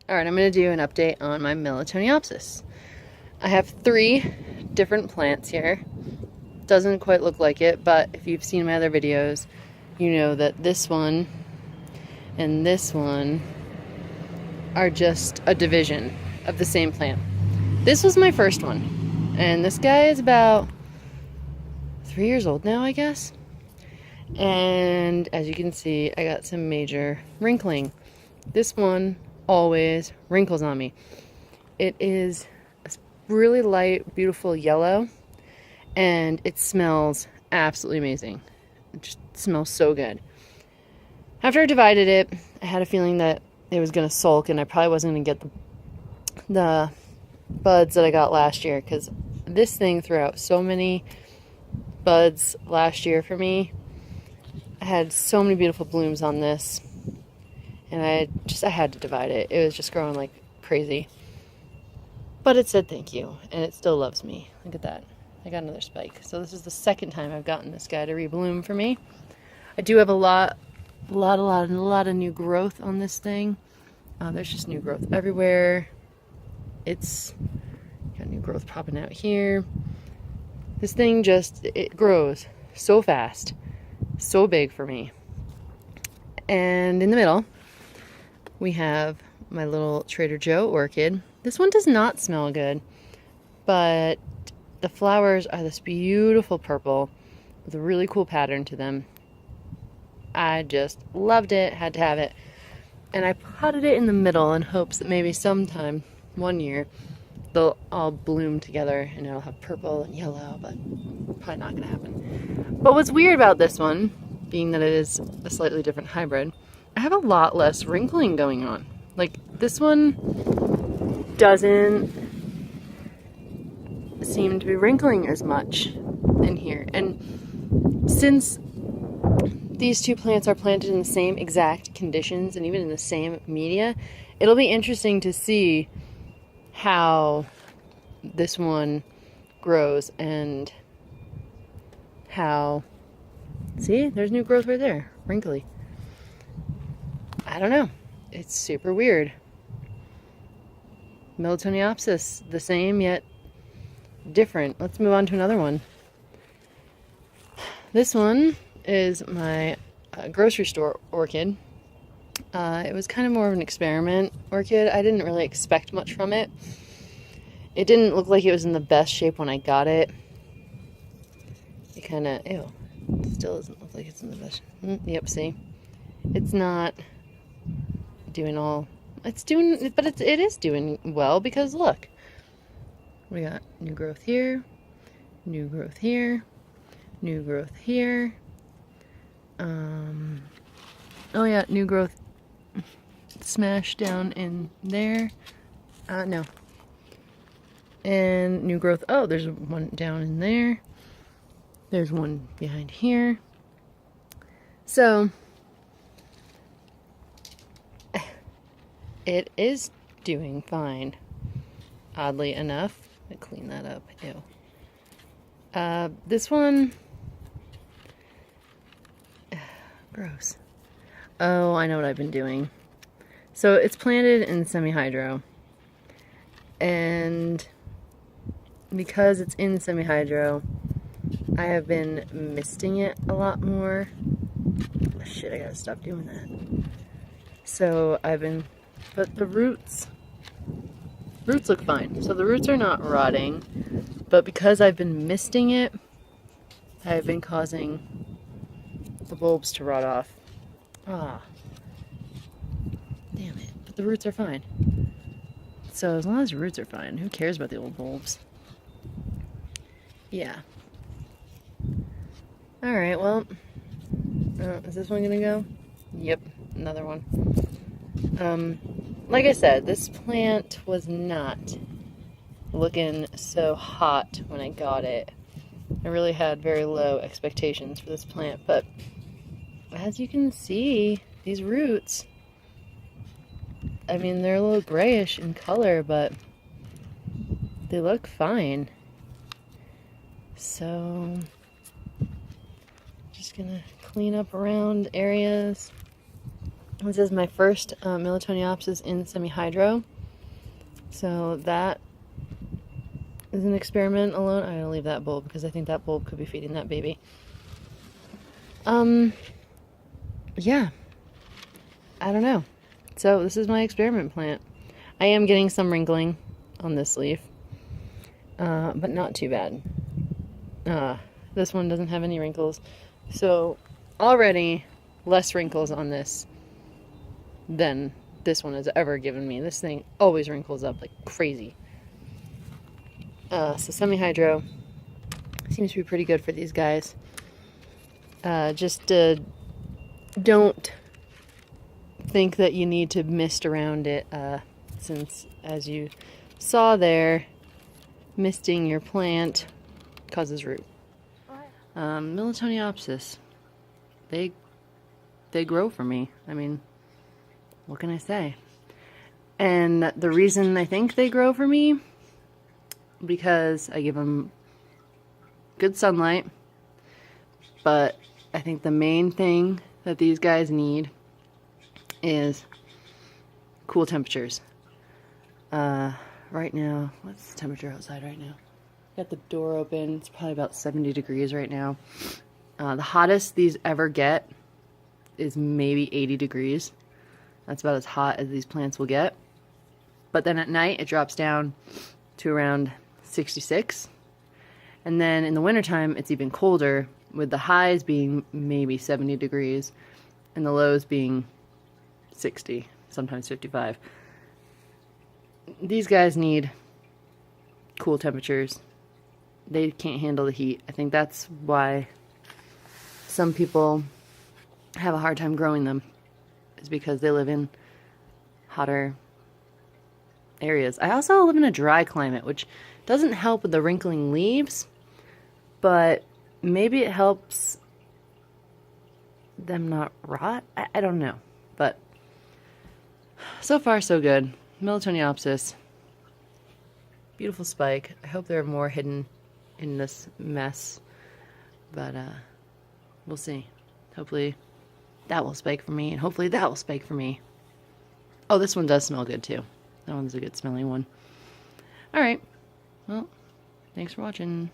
Alright, I'm going to do an update on my Miltoniopsis. I have 3 different plants here. Doesn't quite look like it, but if you've seen my other videos, you know that this one and this one are just a division of the same plant. This was my first one, and this guy is about 3 years old now, I guess. And as you can see, I got some major wrinkling. This one always wrinkles on me. It is a really light, beautiful yellow, and it smells absolutely amazing. It just smells so good. After I divided it, I had a feeling that it was going to sulk, and I probably wasn't going to get the buds that I got last year, because this thing threw out so many buds last year for me. I had so many beautiful blooms on this, and I had to divide it. It was just growing like crazy. But it said thank you, and it still loves me. Look at that. I got another spike. So this is the second time I've gotten this guy to rebloom for me. I do have a lot of new growth on this thing. There's just new growth everywhere. It's got new growth popping out here. This thing it grows so fast, so big for me. And in the middle, we have my little Trader Joe orchid. This one does not smell good, but the flowers are this beautiful purple with a really cool pattern to them. I just loved it, had to have it. And I potted it in the middle in hopes that maybe sometime, one year, they'll all bloom together and it'll have purple and yellow, but probably not gonna happen. But what's weird about this one, being that it is a slightly different hybrid, I have a lot less wrinkling going on. Like, this one doesn't seem to be wrinkling as much in here. And since these two plants are planted in the same exact conditions and even in the same media, it'll be interesting to see how this one grows and how... See, there's new growth right there, wrinkly. I don't know. It's super weird. Miltoniopsis, the same yet different. Let's move on to another one. This one is my grocery store orchid. It was kind of more of an experiment orchid. I didn't really expect much from it. It didn't look like it was in the best shape when I got it. It kind of, ew, still doesn't look like it's in the best. Yep, see? It's not doing all, it's doing, but it is doing well, because look. We got new growth here, new growth here, new growth here. Oh yeah, new growth smashed down in there. No. And new growth, oh, there's one down in there. There's one behind here. So, it is doing fine, oddly enough. Let me clean that up. Ew. This one, gross. Oh, I know what I've been doing. So it's planted in semi-hydro, and because it's in semi-hydro, I have been misting it a lot more. Oh, shit, I gotta stop doing that. So I've been, but the roots look fine. So the roots are not rotting, but because I've been misting it, I've been causing the bulbs to rot off. Ah, damn it. But the roots are fine. So as long as the roots are fine, who cares about the old bulbs? Yeah. Alright, well, is this one gonna go? Yep, another one. Like I said, this plant was not looking so hot when I got it. I really had very low expectations for this plant, but as you can see, these roots, I mean, they're a little grayish in color, but they look fine. So, just gonna clean up around areas. This is my first Miltoniopsis in semi-hydro. So that is an experiment alone. I'm gonna leave that bulb because I think that bulb could be feeding that baby. Yeah, I don't know. So this is my experiment plant. I am getting some wrinkling on this leaf, but not too bad. This one doesn't have any wrinkles. So already less wrinkles on this than this one has ever given me. This thing always wrinkles up like crazy. So semi-hydro seems to be pretty good for these guys. Just don't think that you need to mist around it, since as you saw there, misting your plant causes root. Miltoniopsis, they grow for me. I mean, what can I say? And the reason I think they grow for me, because I give them good sunlight, but I think the main thing that these guys need is cool temperatures. Right now, what's the temperature outside right now? Got the door open. It's probably about 70 degrees right now. The hottest these ever get is maybe 80 degrees. That's about as hot as these plants will get. But then at night, it drops down to around 66. And then in the wintertime, it's even colder, with the highs being maybe 70 degrees and the lows being 60, sometimes 55. These guys need cool temperatures. They can't handle the heat. I think that's why some people have a hard time growing them, is because they live in hotter areas. I also live in a dry climate, which doesn't help with the wrinkling leaves, but maybe it helps them not rot. I don't know, but so far so good. Miltoniopsis, beautiful spike. I hope there are more hidden in this mess, but we'll see. Hopefully that will spike for me, and hopefully that will spike for me. Oh, this one does smell good too. That one's a good smelling one. All right, well, thanks for watching.